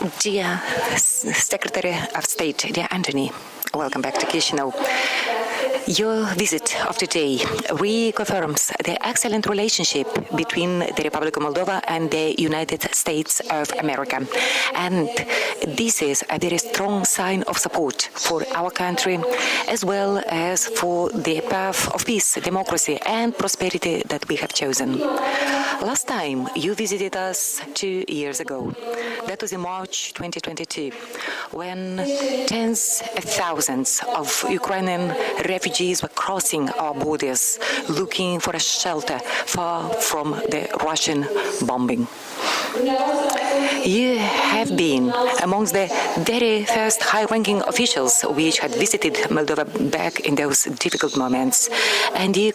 Dear Secretary of State, dear Anthony, welcome back to Chisinau. Your visit of today reconfirms the excellent relationship between the Republic of Moldova and the United States of America. And this is a very strong sign of support for our country, as well as for the path of peace, democracy, and prosperity that we have chosen. Last time you visited us 2 years ago. That was in March 2022, when tens of thousands of Ukrainian refugees were crossing our borders, looking for a shelter far from the Russian bombing. You have been amongst the very first high-ranking officials which had visited Moldova back in those difficult moments, and you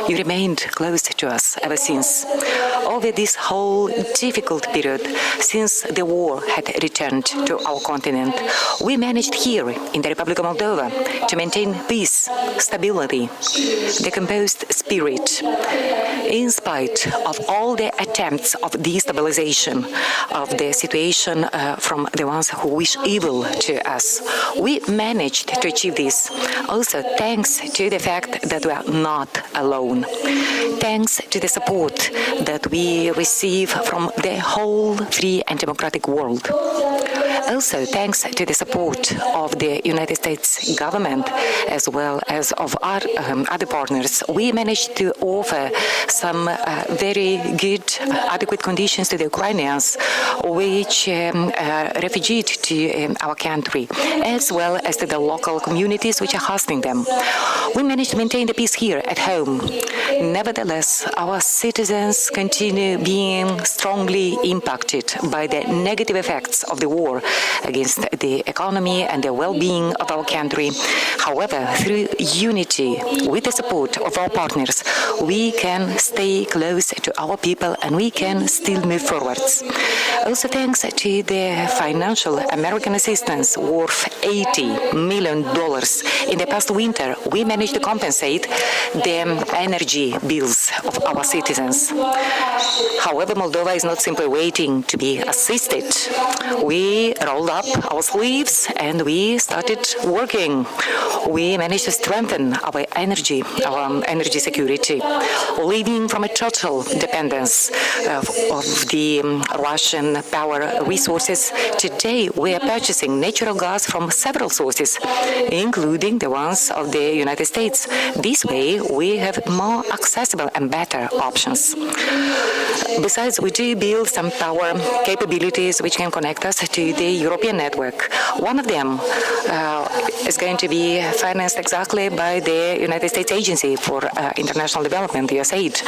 remained close to us ever since. Over this whole difficult period, since the war had returned to our continent, we managed here in the Republic of Moldova to maintain peace, stability, the composed spirit, in spite of all the attempts of destabilization of the situation from the ones who wish evil to us. We managed to achieve this also thanks to the fact that we are not alone, thanks to the support that we receive from the whole free and democratic world. Also, thanks to the support of the United States government, as well as of our other partners, we managed to offer some very good, adequate conditions to the Ukrainians which refugeed to our country, as well as to the local communities which are hosting them. We managed to maintain the peace here at home. Nevertheless, our citizens continue being strongly impacted by the negative effects of the war against the economy and the well-being of our country. However, through unity, with the support of our partners, we can stay close to our people and we can still move forwards. Also, thanks to the financial American assistance worth $80 million in the past winter, we managed to compensate the energy bills of our citizens. However, Moldova is not simply waiting to be assisted. We rolled up our sleeves and we started working. We managed to strengthen our energy security, leaving from a total dependence of the Russian power resources. Today, we are purchasing natural gas from several sources, including the ones of the United States. This way, we have more accessible and better options. Besides, we do build some power capabilities which can connect us to the European network. One of them is going to be financed exactly by the United States Agency for International Development, USAID.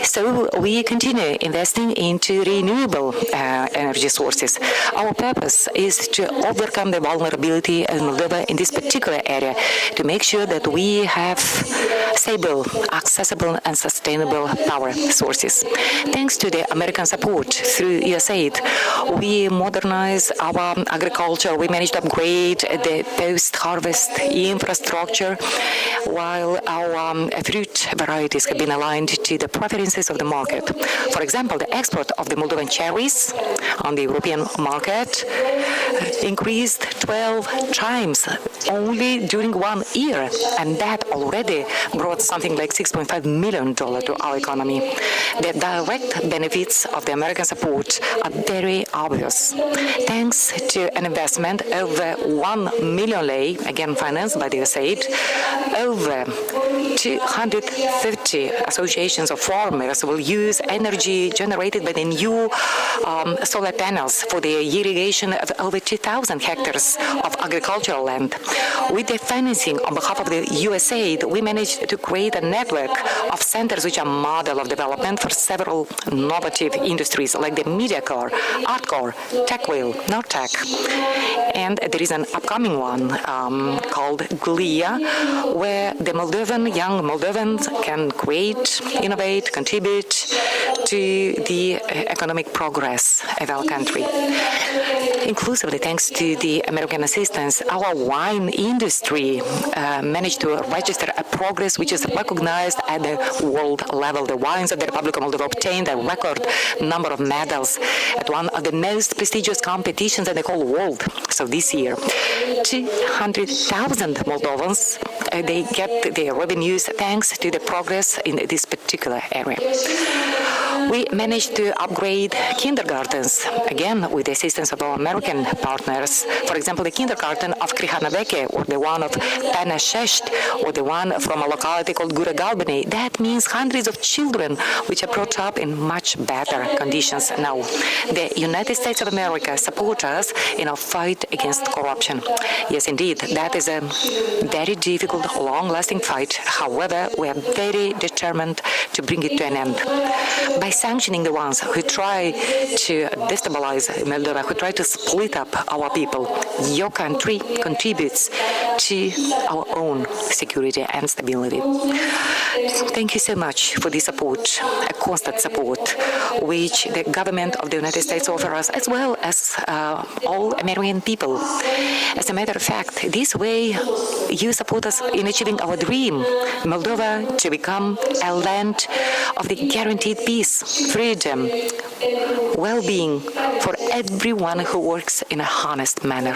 So we continue investing into renewable energy sources. Our purpose is to overcome the vulnerability of Moldova in this particular area, to make sure that we have stable, accessible, and sustainable power sources. Thanks to the American support through USAID, we modernize our agriculture. We managed to upgrade the post-harvest infrastructure, while our fruit varieties have been aligned to the preferences of the market. For example, the export of the Moldovan cherries on the European market increased 12 times only during 1 year, and that already brought something like $6.5 million to our economy. The direct benefits of the American support are very obvious. Thanks to an investment over 1 million lei, again financed by the USAID, over 250 associations of farmers will use energy generated by the new solar panels for the irrigation of over 2,000 hectares of agricultural land. With the financing on behalf of the USAID, we managed to create a network of centers which are model of development for several innovative industries like the MediaCore, ArtCore, TechWheel, Nortech. And there is an upcoming one called GLIA, where the young Moldovans can create, innovate, contribute to the economic progress of our country. Inclusively, thanks to the American assistance, our wine industry managed to register a progress which is recognized at the world level. The wines of the Republic of Moldova obtained a record number of medals at one of the most prestigious competitions in the whole world. So this year, 200,000 Moldovans, they get their revenues thanks to the progress in this particular area. We managed to upgrade kindergartens, again with the assistance of our American partners. For example, the kindergarten of Krihanaveke, or the one of Panashesht, or the one from a locality called Gura Galbani. That means hundreds of children which are brought up in much better conditions now. The United States of America support us in our fight against corruption. Yes, indeed, that is a very difficult, long-lasting fight. However, we are very determined to bring it to an end. By sanctioning the ones who try to destabilize Moldova, who try to split up our people, your country contributes to our own security and stability. Thank you so much for the support, a constant support, which the government of the United States offers us, as well as all American people. As a matter of fact, this way you support us in achieving our dream, Moldova to become a land of the guaranteed peace, freedom, well-being for everyone who works in a honest manner.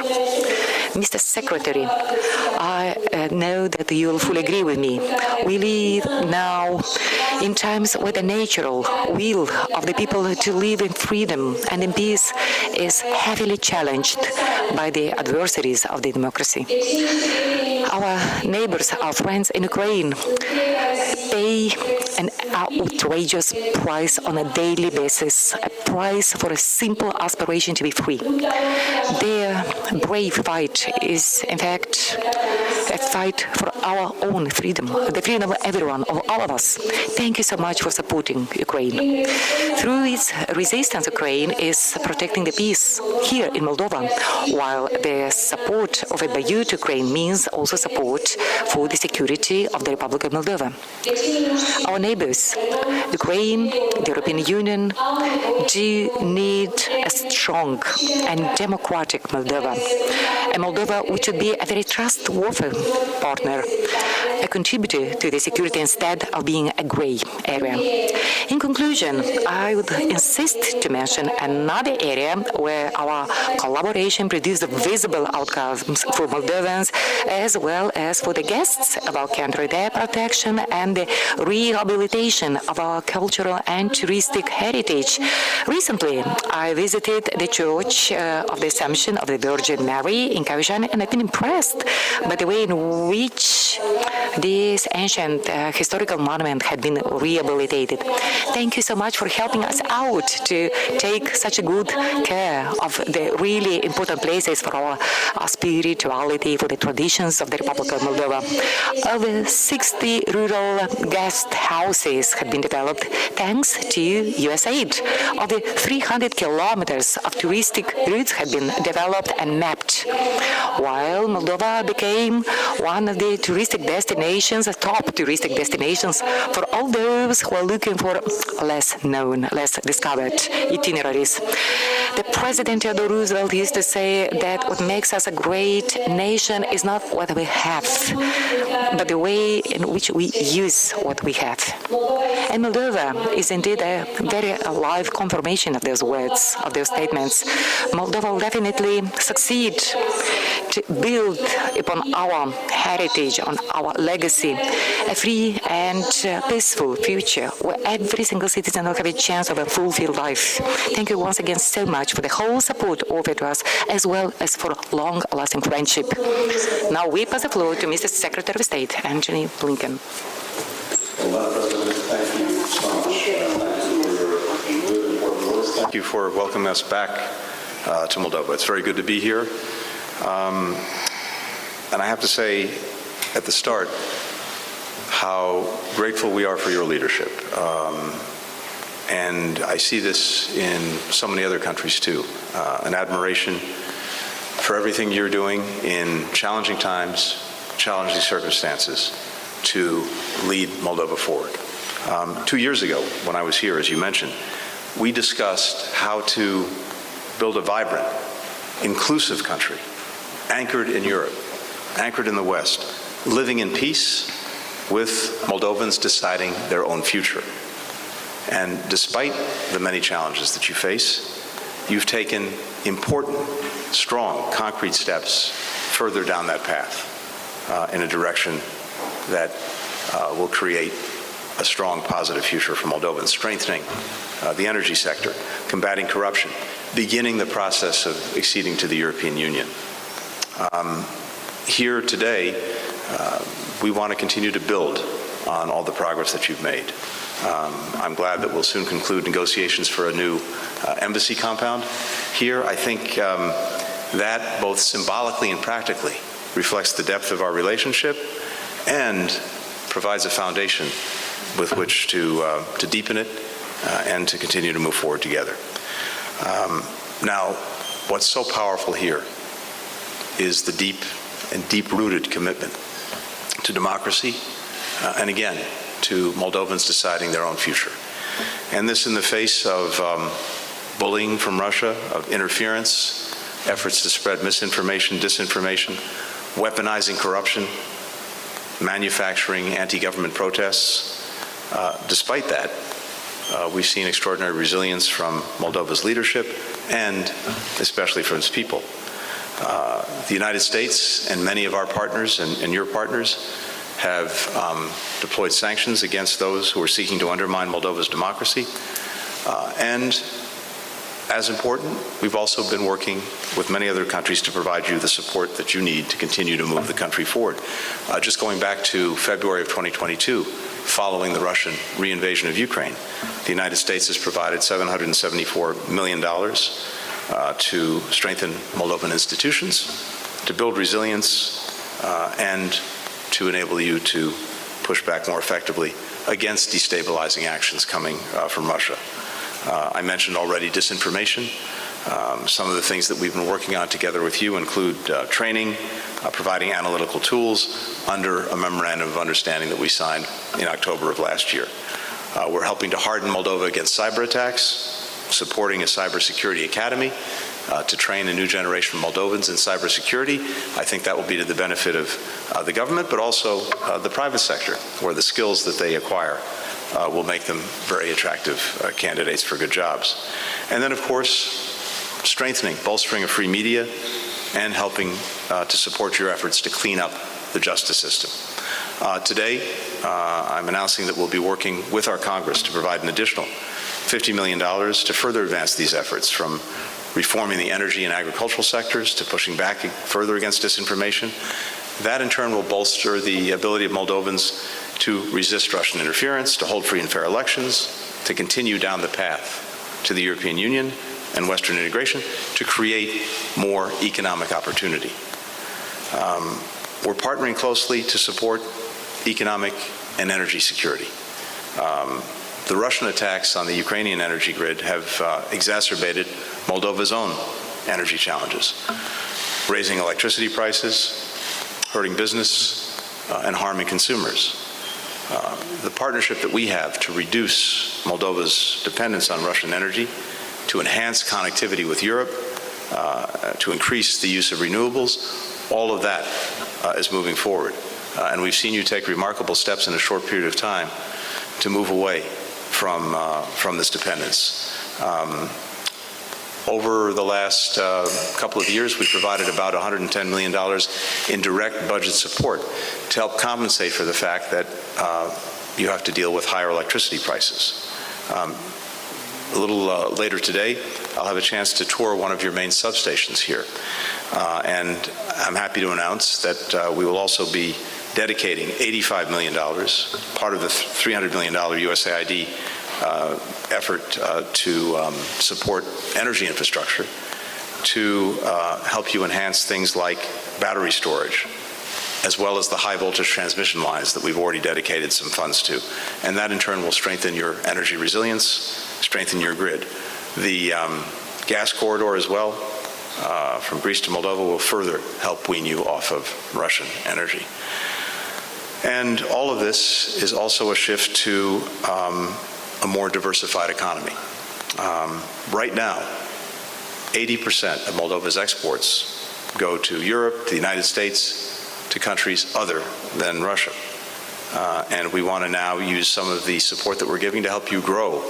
Mr. Secretary, I know that you will fully agree with me. We live now in times where the natural will of the people to live in freedom and in peace is heavily challenged by the adversaries of the democracy. Our neighbors, our friends in Ukraine, pay an outrageous price on a daily basis, a price for a simple aspiration to be free. Their brave fight is, in fact, a fight for our own freedom, the freedom of everyone, of all of us. Thank you so much for supporting Ukraine. Through its resistance, Ukraine is protecting the peace here in Moldova, while the support offered by you to Ukraine means also support for the security of the Republic of Moldova. Our neighbors, Ukraine, the European Union, do need a strong and democratic Moldova, a Moldova which would be a very trustworthy partner, a contributor to the security instead of being a gray area. In conclusion, I would insist to mention another area where our collaboration produced visible outcomes for Moldovans as well as for the guests of our country, their protection and the rehabilitation of our cultural and touristic heritage. Recently, I visited the Church of the Assumption of the Virgin Mary in Kavijan, and I've been impressed by the way in which this ancient historical monument had been rehabilitated. Thank you so much for helping us out to take such a good care of the really important places for our spirituality, for the traditions of the Republic of Moldova. Over 60 rural guest houses have been developed thanks to US aid. Over 300 kilometers of touristic routes have been developed and mapped, while Moldova became one of the touristic destinations, top touristic destinations for all those who are looking for less known, less discovered itineraries. The President Theodore Roosevelt used to say that what makes us a great nation is not what we have, but the way in which we use what we have. And Moldova is indeed a very alive confirmation of those words, of those statements. Moldova will definitely succeed to build upon our heritage, on our legacy, a free and peaceful future where every single citizen will have a chance of a fulfilled life. Thank you once again so much for the whole support offered to us, as well as for long-lasting friendship. Now we pass the floor to Mr. Secretary of State, Antony Blinken. Thank you for welcoming us back to Moldova. It's very good to be here. And I have to say at the start how grateful we are for your leadership. And I see this in so many other countries too, an admiration for everything you're doing in challenging times, challenging circumstances to lead Moldova forward. 2 years ago, when I was here, as you mentioned, we discussed how to build a vibrant, inclusive country, anchored in Europe, anchored in the West, living in peace with Moldovans deciding their own future. And despite the many challenges that you face, you've taken important, strong, concrete steps further down that path in a direction that will create a strong, positive future for Moldovans, strengthening the energy sector, combating corruption, beginning the process of acceding to the European Union. Here today, we want to continue to build on all the progress that you've made. I'm glad that we'll soon conclude negotiations for a new embassy compound here. I think that both symbolically and practically reflects the depth of our relationship and provides a foundation with which to deepen it and to continue to move forward together. Now, what's so powerful here is the deep and deep-rooted commitment to democracy and again, to Moldovans deciding their own future. And this in the face of bullying from Russia, of interference, efforts to spread misinformation, disinformation, weaponizing corruption, manufacturing anti-government protests. Despite that, we've seen extraordinary resilience from Moldova's leadership and especially from its people. The United States and many of our partners and your partners have deployed sanctions against those who are seeking to undermine Moldova's democracy. And as important, we've also been working with many other countries to provide you the support that you need to continue to move the country forward. Just going back to February of 2022, following the Russian reinvasion of Ukraine, the United States has provided $774 million to strengthen Moldovan institutions, to build resilience, and to enable you to push back more effectively against destabilizing actions coming from Russia. I mentioned already disinformation. Some of the things that we've been working on together with you include training, providing analytical tools under a memorandum of understanding that we signed in October of last year. We're helping to harden Moldova against cyber attacks, supporting a cybersecurity academy to train a new generation of Moldovans in cybersecurity. I think that will be to the benefit of the government, but also the private sector, where the skills that they acquire will make them very attractive candidates for good jobs. And then, of course, strengthening, bolstering a free media, and helping to support your efforts to clean up the justice system. Today, I'm announcing that we'll be working with our Congress to provide an additional $50 million to further advance these efforts, from reforming the energy and agricultural sectors to pushing back further against disinformation. That in turn will bolster the ability of Moldovans to resist Russian interference, to hold free and fair elections, to continue down the path to the European Union and Western integration, to create more economic opportunity. We're partnering closely to support economic and energy security. The Russian attacks on the Ukrainian energy grid have exacerbated Moldova's own energy challenges, raising electricity prices, hurting business, and harming consumers. The partnership that we have to reduce Moldova's dependence on Russian energy, to enhance connectivity with Europe, to increase the use of renewables, all of that is moving forward. And we've seen you take remarkable steps in a short period of time to move away from this dependence. Over the last couple of years, we provided about $110 million in direct budget support to help compensate for the fact that you have to deal with higher electricity prices. A little later today, I'll have a chance to tour one of your main substations here. And I'm happy to announce that we will also be dedicating $85 million, part of the $300 million USAID effort to support energy infrastructure, to help you enhance things like battery storage, as well as the high voltage transmission lines that we've already dedicated some funds to. And that in turn will strengthen your energy resilience, strengthen your grid. The gas corridor as well, from Greece to Moldova, will further help wean you off of Russian energy. And all of this is also a shift to a more diversified economy. Right now, 80% of Moldova's exports go to Europe, to the United States, to countries other than Russia. And we want to now use some of the support that we're giving to help you grow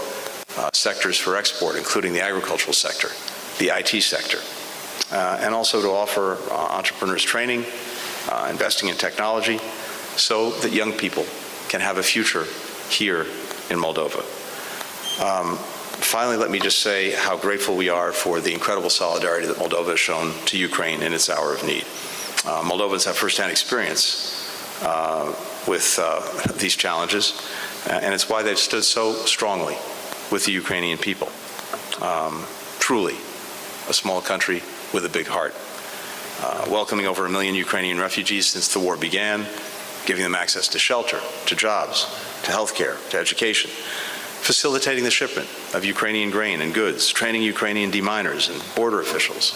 sectors for export, including the agricultural sector, the IT sector, and also to offer entrepreneurs training, investing in technology, so that young people can have a future here in Moldova. Finally, let me just say how grateful we are for the incredible solidarity that Moldova has shown to Ukraine in its hour of need. Moldovans have firsthand experience with these challenges, and it's why they've stood so strongly with the Ukrainian people. Truly, a small country with a big heart. Welcoming over 1 million Ukrainian refugees since the war began, giving them access to shelter, to jobs, to healthcare, to education, facilitating the shipment of Ukrainian grain and goods, training Ukrainian deminers and border officials.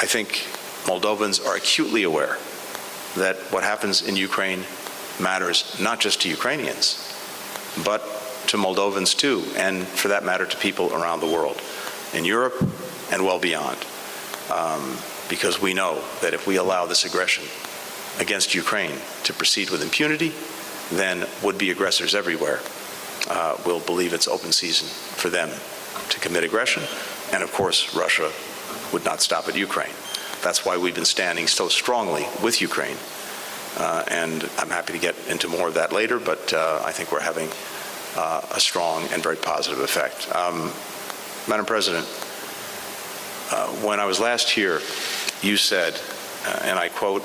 I think Moldovans are acutely aware that what happens in Ukraine matters not just to Ukrainians, but to Moldovans too, and for that matter to people around the world, in Europe and well beyond. Because we know that if we allow this aggression against Ukraine to proceed with impunity, then would-be aggressors everywhere will believe it's open season for them to commit aggression. And of course, Russia would not stop at Ukraine. That's why we've been standing so strongly with Ukraine. And I'm happy to get into more of that later, but I think we're having a strong and very positive effect. Madam President, when I was last here, you said, and I quote,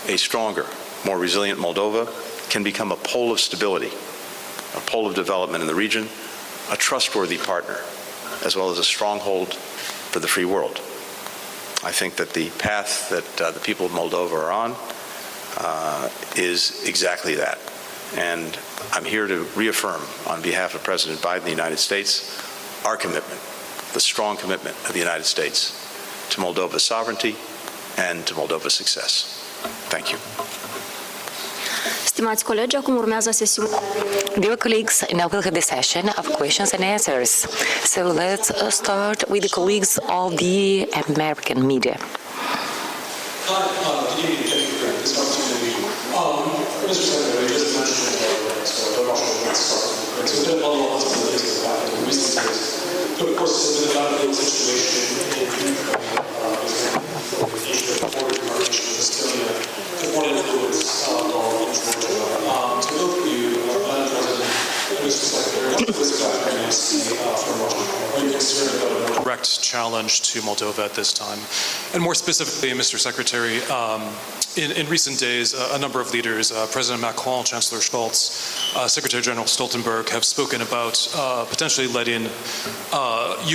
"A stronger, more resilient Moldova can become a pole of stability, a pole of development in the region, a trustworthy partner, as well as a stronghold for the free world." I think that the path that the people of Moldova are on is exactly that. And I'm here to reaffirm on behalf of President Biden of the United States our commitment, the strong commitment of the United States to Moldova's sovereignty and to Moldova's success. Thank you. Stimați colegi, acum urmează sesiunea. Dear colleagues, now we'll have the session of questions and answers. So let's start with the colleagues of the American media. Hi, good evening. Thank you for this opportunity. Mr. Senator, you just mentioned the Russian start of Ukraine. So there have been a lot of possibilities that have happened in recent days. But of course, this has been a battlefield situation in Ukraine. With the issue of border demarcation with Estonia, the foreign influence law in Georgia. To both of you, Madam President and Mr. Secretary, what is the dependency from Russia? Are you concerned about a more direct challenge to Moldova at this time? And more specifically, Mr. Secretary, in recent days, a number of leaders, President Macron, Chancellor Scholz, Secretary General Stoltenberg, have spoken about potentially letting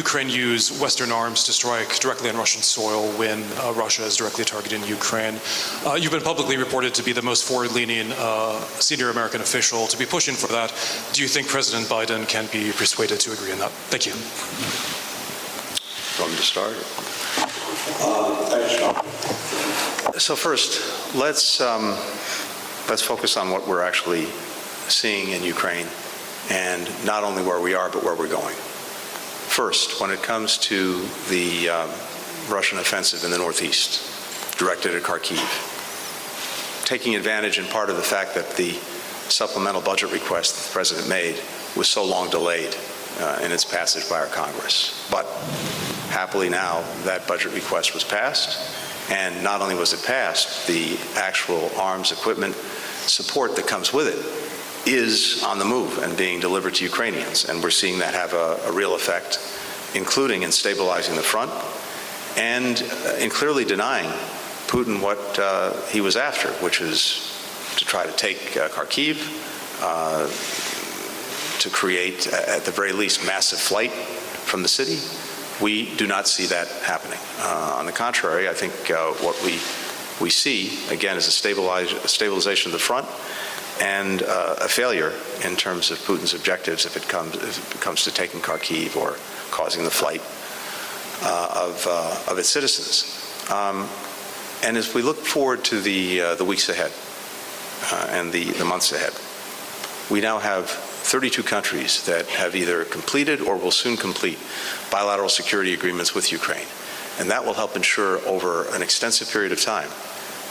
Ukraine use Western arms to strike directly on Russian soil when Russia is directly targeting Ukraine. You've been publicly reported to be the most forward-leaning senior American official to be pushing for that. Do you think President Biden can be persuaded to agree on that? Thank you. Want me to start? Thanks, Sean. So first, let's focus on what we're actually seeing in Ukraine, and not only where we are, but where we're going. First, when it comes to the Russian offensive in the northeast, directed at Kharkiv, taking advantage in part of the fact that the supplemental budget request that the President made was so long delayed in its passage by our Congress. But happily now, that budget request was passed. And not only was it passed, the actual arms equipment support that comes with it is on the move and being delivered to Ukrainians. And we're seeing that have a real effect, including in stabilizing the front and in clearly denying Putin what he was after, which is to try to take Kharkiv, to create, at the very least, massive flight from the city. We do not see that happening. On the contrary, I think what we see, again, is a stabilization of the front and a failure in terms of Putin's objectives if it comes to taking Kharkiv or causing the flight of its citizens. And as we look forward to the weeks ahead, and the months ahead. We now have 32 countries that have either completed or will soon complete bilateral security agreements with Ukraine. And that will help ensure over an extensive period of time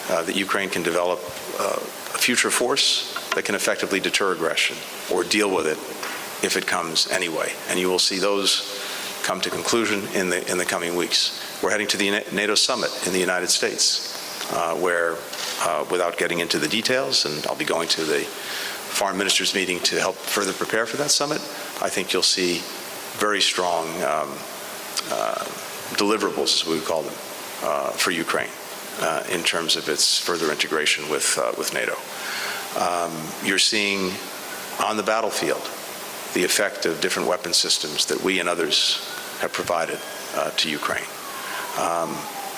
that Ukraine can develop a future force that can effectively deter aggression or deal with it if it comes anyway. And you will see those come to conclusion in the coming weeks. We're heading to the NATO summit in the United States, where, without getting into the details, and I'll be going to the foreign ministers meeting to help further prepare for that summit, I think you'll see very strong deliverables, as we would call them, for Ukraine in terms of its further integration with NATO. You're seeing on the battlefield the effect of different weapon systems that we and others have provided to Ukraine.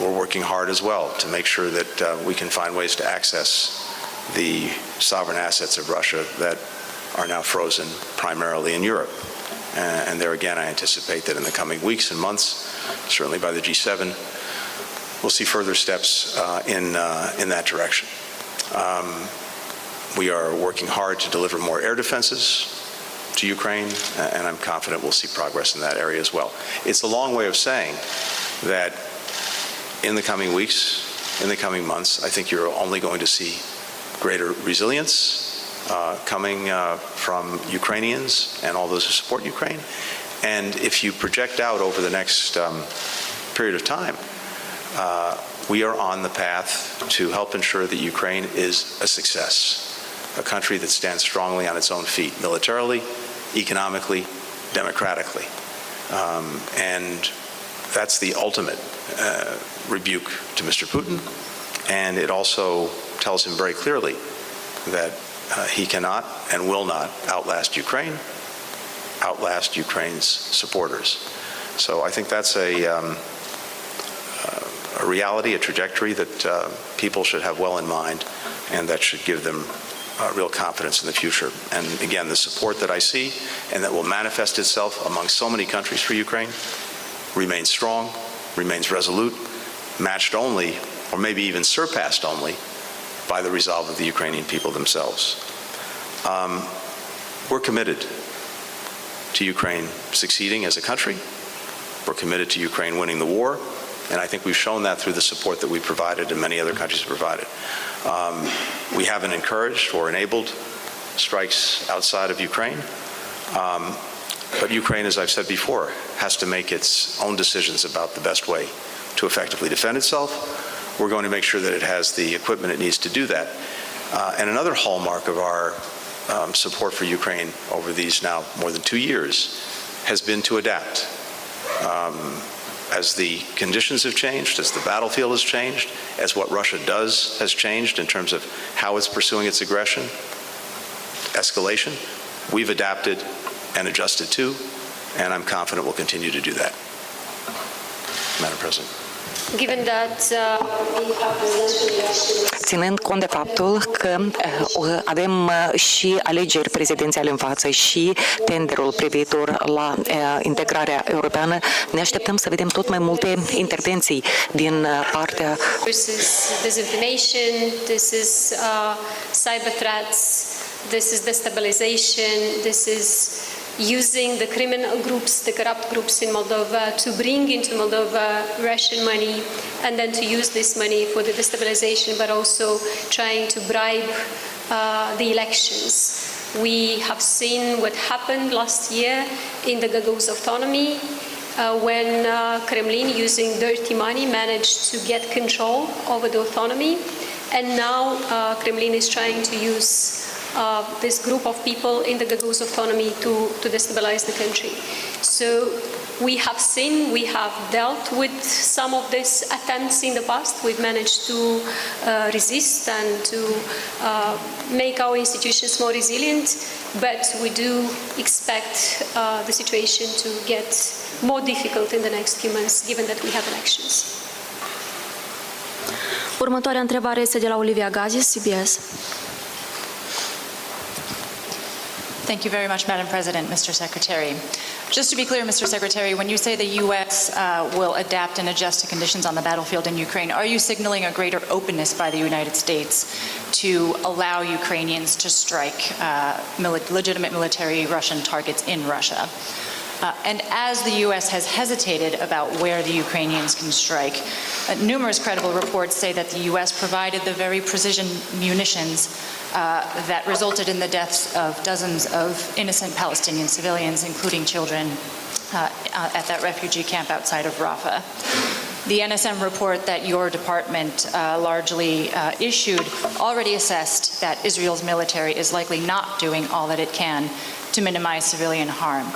We're working hard as well to make sure that we can find ways to access the sovereign assets of Russia that are now frozen primarily in Europe. And there again, I anticipate that in the coming weeks and months, certainly by the G7, we'll see further steps in that direction. We are working hard to deliver more air defenses to Ukraine, and I'm confident we'll see progress in that area as well. It's a long way of saying that in the coming weeks, in the coming months, I think you're only going to see greater resilience coming from Ukrainians and all those who support Ukraine. And if you project out over the next period of time, we are on the path to help ensure that Ukraine is a success, a country that stands strongly on its own feet, militarily, economically, democratically. And that's the ultimate rebuke to Mr. Putin. And it also tells him very clearly that he cannot and will not outlast Ukraine, outlast Ukraine's supporters. So I think that's a reality, a trajectory that people should have well in mind, and that should give them real confidence in the future. And again, the support that I see and that will manifest itself among so many countries for Ukraine remains strong, remains resolute, matched only, or maybe even surpassed only, by the resolve of the Ukrainian people themselves. We're committed to Ukraine succeeding as a country. We're committed to Ukraine winning the war, and I think we've shown that through the support that we provided and many other countries have provided. We haven't encouraged or enabled strikes outside of Ukraine, but Ukraine, as I've said before, has to make its own decisions about the best way to effectively defend itself. We're going to make sure that it has the equipment it needs to do that. And another hallmark of our support for Ukraine over these now more than 2 years has been to adapt. As the conditions have changed, as the battlefield has changed, as what Russia does has changed in terms of how it's pursuing its aggression, escalation, we've adapted and adjusted to, and I'm confident we'll continue to do that. Madam President. Given that we have presidential elections. Ținând cont de faptul că avem și alegeri prezidențiale în față și tenderul privitor la integrarea europeană, ne așteptăm să vedem tot mai multe intervenții din partea This is disinformation, this is cyber threats, this is destabilization, this is using the criminal groups, the corrupt groups in Moldova to bring into Moldova Russian money and then to use this money for the destabilization, but also trying to bribe the elections. We have seen what happened last year in the Gagauz autonomy when Kremlin, using dirty money, managed to get control over the autonomy. And now Kremlin is trying to use this group of people in the Gagauz autonomy to destabilize the country. So we have seen, we have dealt with some of these attempts in the past. We've managed to resist and to make our institutions more resilient, but we do expect the situation to get more difficult in the next few months, given that we have elections. Următoarea întrebare este de la Olivia Gazis, CBS. Thank you very much, Madam President, Mr. Secretary. Just to be clear, Mr. Secretary, when you say the U.S. Will adapt and adjust to conditions on the battlefield in Ukraine, are you signaling a greater openness by the United States to allow Ukrainians to strike legitimate military Russian targets in Russia? And as the U.S. has hesitated about where the Ukrainians can strike, numerous credible reports say that the U.S. provided the very precision munitions that resulted in the deaths of dozens of innocent Palestinian civilians, including children, at that refugee camp outside of Rafah. The NSM report that your department largely issued already assessed that Israel's military is likely not doing all that it can to minimize civilian harm.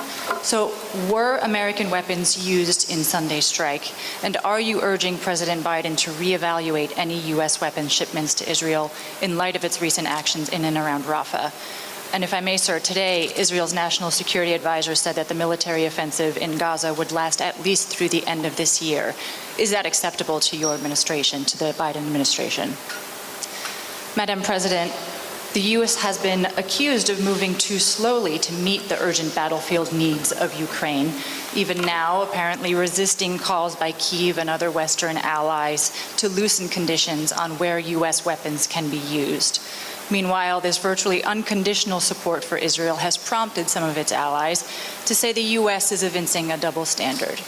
So were American weapons used in Sunday's strike? And are you urging President Biden to reevaluate any U.S. weapons shipments to Israel in light of its recent actions in and around Rafah? And if I may, sir, today, Israel's National Security Advisor said that the military offensive in Gaza would last at least through the end of this year. Is that acceptable to your administration, to the Biden administration? Madam President, the U.S. has been accused of moving too slowly to meet the urgent battlefield needs of Ukraine, even now apparently resisting calls by Kyiv and other Western allies to loosen conditions on where U.S. weapons can be used. Meanwhile, this virtually unconditional support for Israel has prompted some of its allies to say the U.S. is evincing a double standard.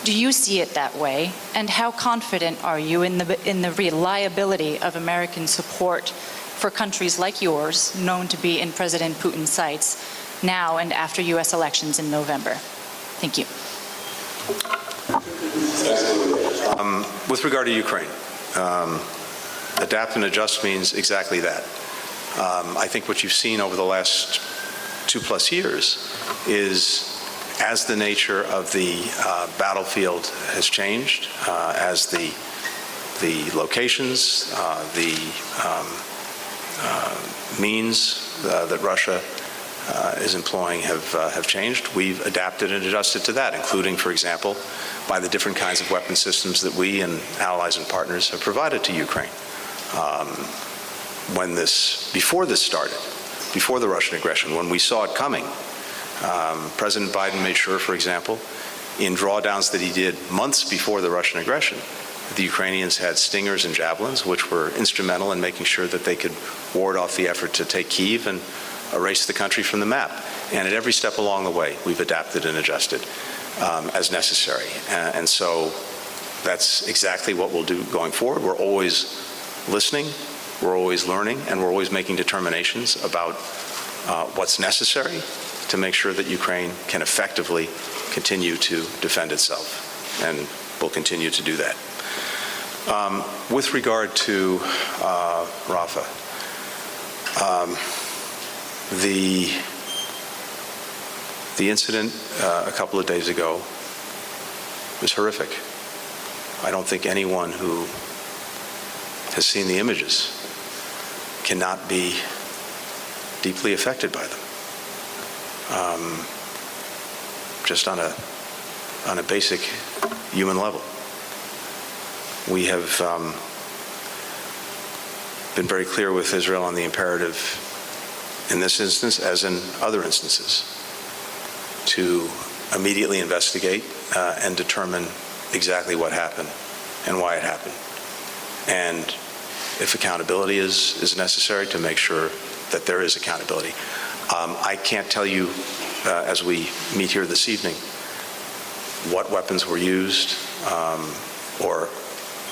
Do you see it that way? And how confident are you in the reliability of American support for countries like yours, known to be in President Putin's sights, now and after U.S. elections in November? Thank you. With regard to Ukraine, adapt and adjust means exactly that. I think what you've seen over the last 2+ years is, as the nature of the battlefield has changed, as the locations, the means that Russia is employing have changed, we've adapted and adjusted to that, including, for example, by the different kinds of weapon systems that we and allies and partners have provided to Ukraine. Before this started, before the Russian aggression, when we saw it coming, President Biden made sure, for example, in drawdowns that he did months before the Russian aggression, the Ukrainians had Stingers and Javelins, which were instrumental in making sure that they could ward off the effort to take Kyiv and erase the country from the map. And at every step along the way, we've adapted and adjusted as necessary. And so that's exactly what we'll do going forward. We're always listening, we're always learning, and we're always making determinations about what's necessary to make sure that Ukraine can effectively continue to defend itself. And we'll continue to do that. With regard to Rafah, the incident a couple of days ago was horrific. I don't think anyone who has seen the images cannot be deeply affected by them. Just on a basic human level. We have been very clear with Israel on the imperative in this instance, as in other instances, to immediately investigate and determine exactly what happened and why it happened. And if accountability is necessary, to make sure that there is accountability. I can't tell you, as we meet here this evening, what weapons were used or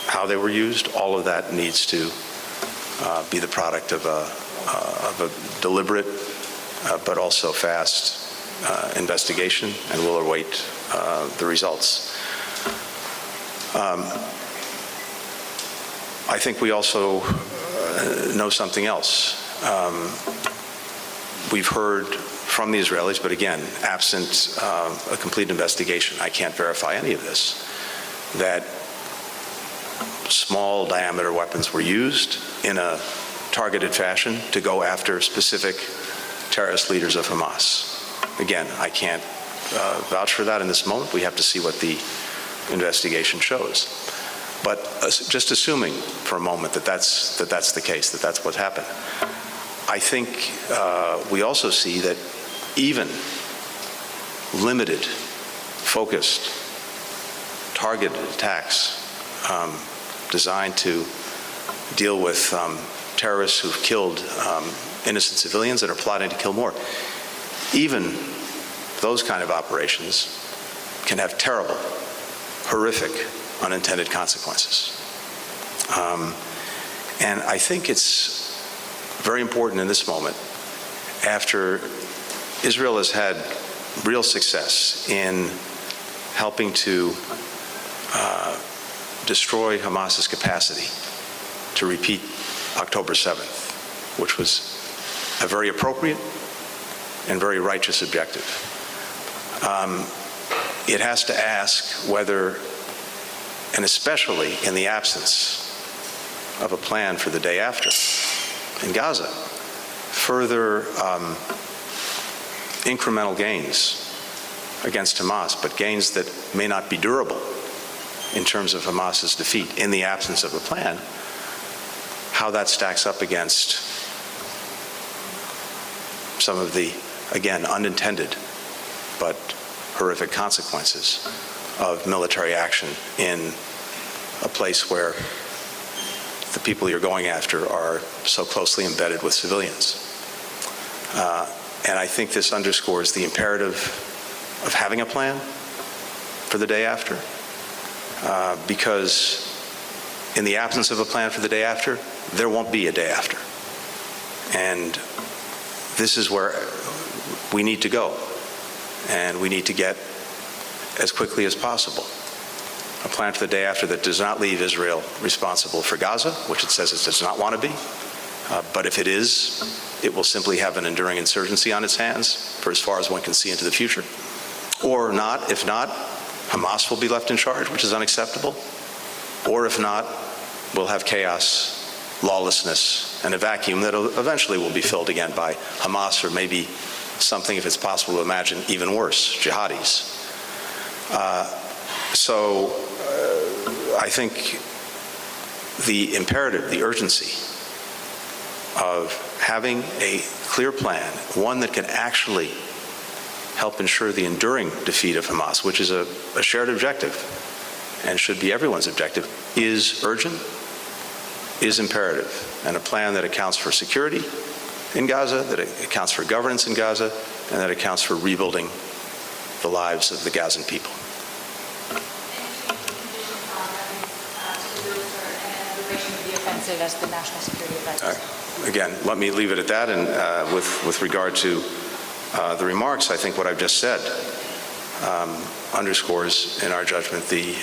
how they were used. All of that needs to be the product of a deliberate but also fast investigation, and we'll await the results. I think we also know something else. We've heard from the Israelis, but again, absent a complete investigation, I can't verify any of this, that small diameter weapons were used in a targeted fashion to go after specific terrorist leaders of Hamas. Again, I can't vouch for that in this moment. We have to see what the investigation shows. But just assuming for a moment that that's the case, that that's what happened, I think we also see that even limited, focused, targeted attacks designed to deal with terrorists who've killed innocent civilians and are plotting to kill more. Even those kind of operations can have terrible, horrific, unintended consequences. And I think it's very important in this moment, after Israel has had real success in helping to destroy Hamas's capacity to repeat October 7th, which was a very appropriate and very righteous objective. It has to ask whether, and especially in the absence of a plan for the day after in Gaza, further incremental gains against Hamas, but gains that may not be durable in terms of Hamas's defeat in the absence of a plan, how that stacks up against some of the, again, unintended but horrific consequences of military action in a place where the people you're going after are so closely embedded with civilians. And I think this underscores the imperative of having a plan for the day after, because in the absence of a plan for the day after, there won't be a day after. And this is where we need to go, and we need to get as quickly as possible a plan for the day after that does not leave Israel responsible for Gaza, which it says it does not want to be. But if it is, it will simply have an enduring insurgency on its hands for as far as one can see into the future. Or not, if not, Hamas will be left in charge, which is unacceptable. Or if not, we'll have chaos, lawlessness, and a vacuum that eventually will be filled again by Hamas, or maybe something, if it's possible to imagine, even worse, jihadis. So I think the imperative, the urgency of having a clear plan, one that can actually help ensure the enduring defeat of Hamas, which is a shared objective and should be everyone's objective, is urgent, is imperative, and a plan that accounts for security in Gaza, that accounts for governance in Gaza, and that accounts for rebuilding the lives of the Gazan people. As the national security advisor. Again, let me leave it at that. And with regard to the remarks, I think what I've just said underscores, in our judgment, the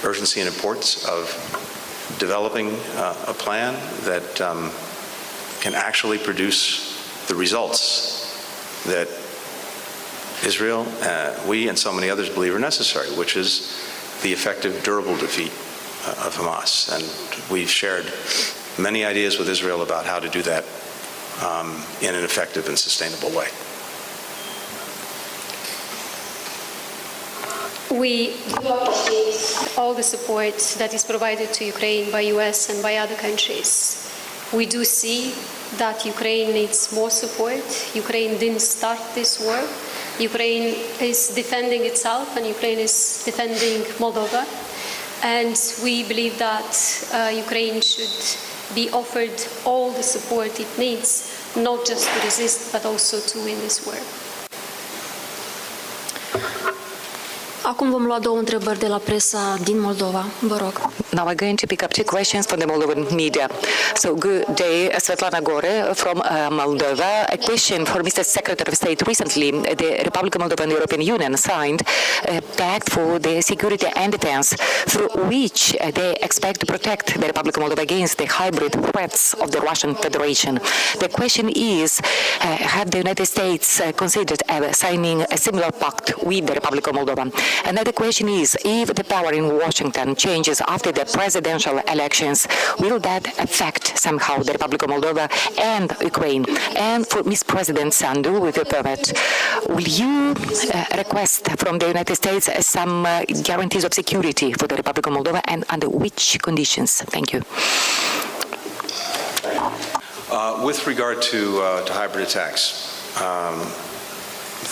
urgency and importance of developing a plan that can actually produce the results that Israel, we and so many others believe are necessary, which is the effective, durable defeat of Hamas. And we've shared many ideas with Israel about how to do that in an effective and sustainable way. We do appreciate all the support that is provided to Ukraine by US and by other countries. We do see that Ukraine needs more support. Ukraine didn't start this war. Ukraine is defending itself, and Ukraine is defending Moldova. And we believe that Ukraine should be offered all the support it needs, not just to resist, but also to win this war. Acum vom lua două întrebări de la presa din Moldova. Vă rog. Now we're going to pick up two questions from the Moldovan media. So good day, Svetlana Gore from Moldova. A question for Mr. Secretary of State. Recently, the Republic of Moldova and the European Union signed a pact for the security and defense through which they expect to protect the Republic of Moldova against the hybrid threats of the Russian Federation. The question is, have the United States considered signing a similar pact with the Republic of Moldova? Another question is, if the power in Washington changes after the presidential elections, will that affect somehow the Republic of Moldova and Ukraine? And for Ms. President Sandu, with your permit, will you request from the United States some guarantees of security for the Republic of Moldova, and under which conditions? Thank you. With regard to hybrid attacks,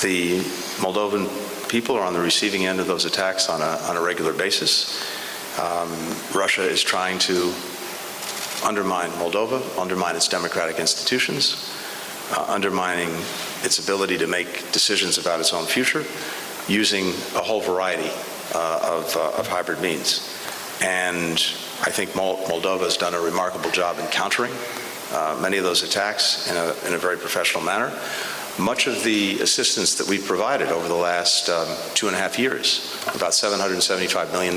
The Moldovan people are on the receiving end of those attacks on a regular basis. Russia is trying to undermine Moldova, undermine its democratic institutions, undermining its ability to make decisions about its own future, using a whole variety of hybrid means. And I think Moldova has done a remarkable job in countering many of those attacks in a very professional manner. Much of the assistance that we've provided over the last 2.5 years, about $775 million,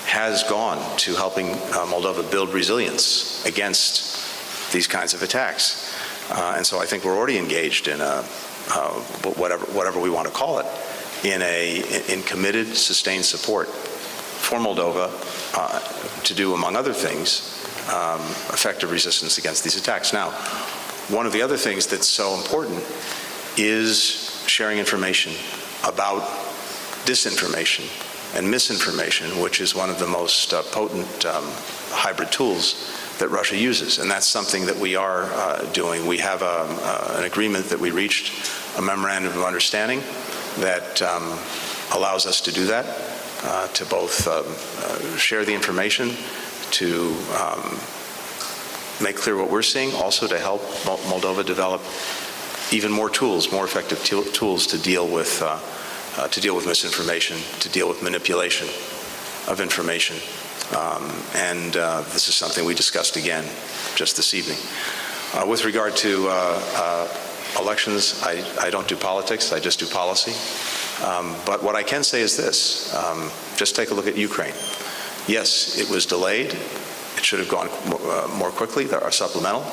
has gone to helping Moldova build resilience against these kinds of attacks. And so I think we're already engaged in whatever we want to call it, in committed, sustained support for Moldova to do, among other things, effective resistance against these attacks. Now, one of the other things that's so important is sharing information about disinformation and misinformation, which is one of the most potent hybrid tools that Russia uses. And that's something that we are doing. We have an agreement that we reached, a memorandum of understanding that allows us to do that, to both share the information, to make clear what we're seeing, also to help Moldova develop even more tools, more effective tools to deal with misinformation, to deal with manipulation of information. And this is something we discussed again just this evening. With regard to elections, I don't do politics, I just do policy. But what I can say is this, just take a look at Ukraine. Yes, it was delayed. It should have gone more quickly. There are supplemental.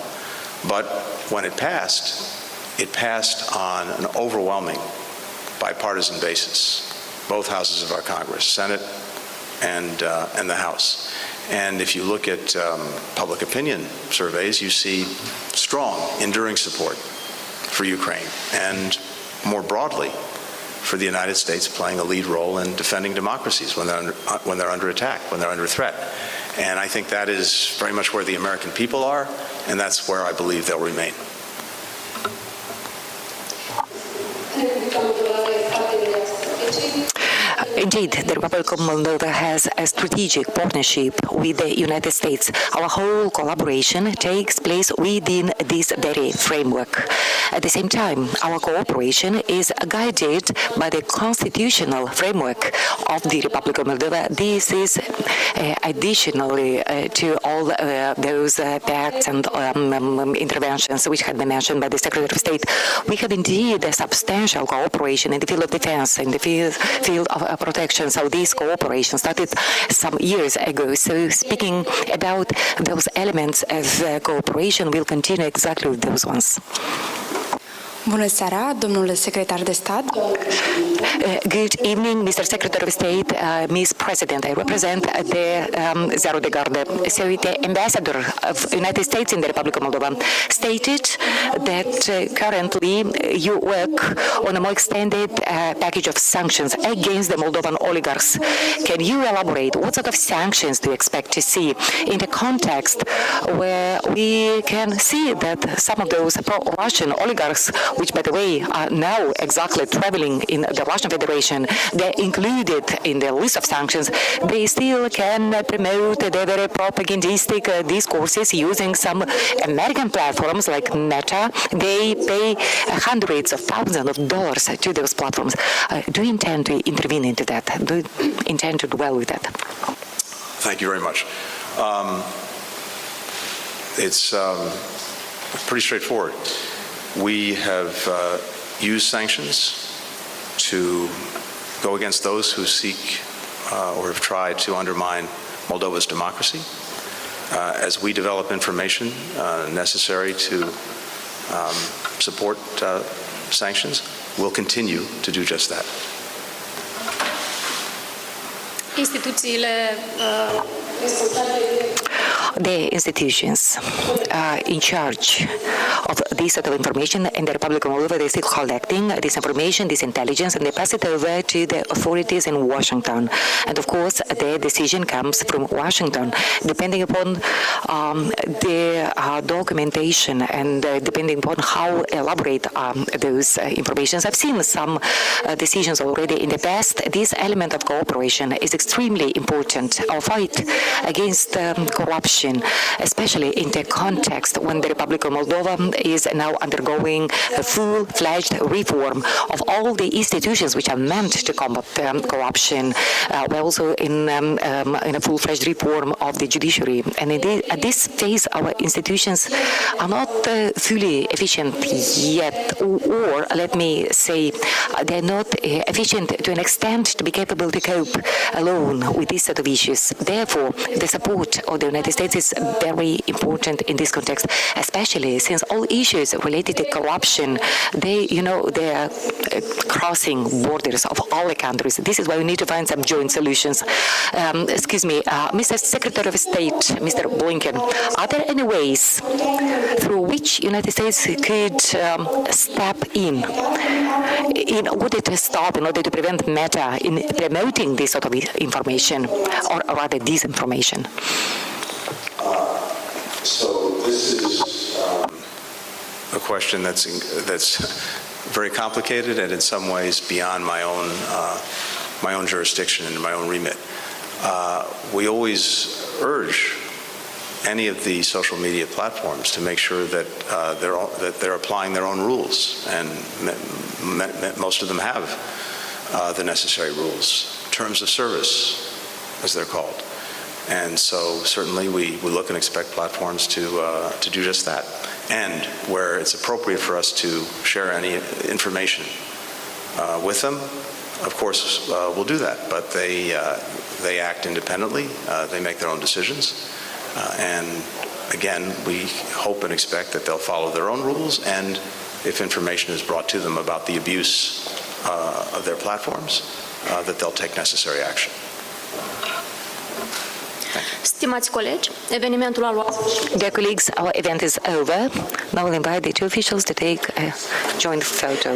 But when it passed on an overwhelming bipartisan basis, both houses of our Congress, Senate and the House. And if you look at public opinion surveys, you see strong, enduring support for Ukraine, and more broadly, for the United States playing a lead role in defending democracies when they're under attack, when they're under threat. And I think that is very much where the American people are, and that's where I believe they'll remain. Indeed, the Republic of Moldova has a strategic partnership with the United States. Our whole collaboration takes place within this very framework. At the same time, our cooperation is guided by the constitutional framework of the Republic of Moldova. This is additionally to all those pacts and interventions which had been mentioned by the Secretary of State. We have indeed a substantial cooperation in the field of defense, in the field of protection. So this cooperation started some years ago. So speaking about those elements of cooperation, we'll continue exactly with those ones. Bună seara, domnule secretar de stat. Good evening, Mr. Secretary of State, Ms. President. I represent the Zero de Garde. So the ambassador of the United States in the Republic of Moldova stated that currently you work on a more extended package of sanctions against the Moldovan oligarchs. Can you elaborate? What sort of sanctions do you expect to see in the context where we can see that some of those pro-Russian oligarchs, which, by the way, are now exactly traveling in the Russian Federation, they're included in the list of sanctions, they still can promote their very propagandistic discourses using some American platforms like Meta. They pay hundreds of thousands of dollars to those platforms. Do you intend to intervene into that? Do you intend to dwell with that? Thank you very much. It's pretty straightforward. We have used sanctions to go against those who seek or have tried to undermine Moldova's democracy. As we develop information necessary to support sanctions, we'll continue to do just that. Instituțiile the institutions in charge of this sort of information in the Republic of Moldova, they're still collecting this information, this intelligence, and they pass it over to the authorities in Washington. And of course, the decision comes from Washington, depending upon the documentation and depending upon how elaborate those informations. I've seen some decisions already in the past. This element of cooperation is extremely important. Our fight against corruption, especially in the context when the Republic of Moldova is now undergoing a full-fledged reform of all the institutions which are meant to combat corruption. We're also in a full-fledged reform of the judiciary. And at this phase, our institutions are not fully efficient yet, or let me say, they're not efficient to an extent to be capable to cope alone with these set of issues. Therefore, the support of the United States is very important in this context, especially since all issues related to corruption, they are crossing borders of all the countries. This is why we need to find some joint solutions. Mr. Secretary of State, Mr. Blinken, are there any ways through which United States could step in order to stop, in order to prevent Meta in promoting this sort of information, or rather disinformation? So this is a question that's very complicated and in some ways beyond my own jurisdiction and my own remit. We always urge any of the social media platforms to make sure that they're applying their own rules, and most of them have the necessary rules, terms of service, as they're called. And so certainly we look and expect platforms to do just that. And where it's appropriate for us to share any information with them, of course, we'll do that. But they act independently. They make their own decisions. And again, we hope and expect that they'll follow their own rules. And if information is brought to them about the abuse of their platforms, that they'll take necessary action. Stimați colegi, evenimentul a luat sfârșit. Dear colleagues, our event is over. Now we'll invite the two officials to take a joint photo.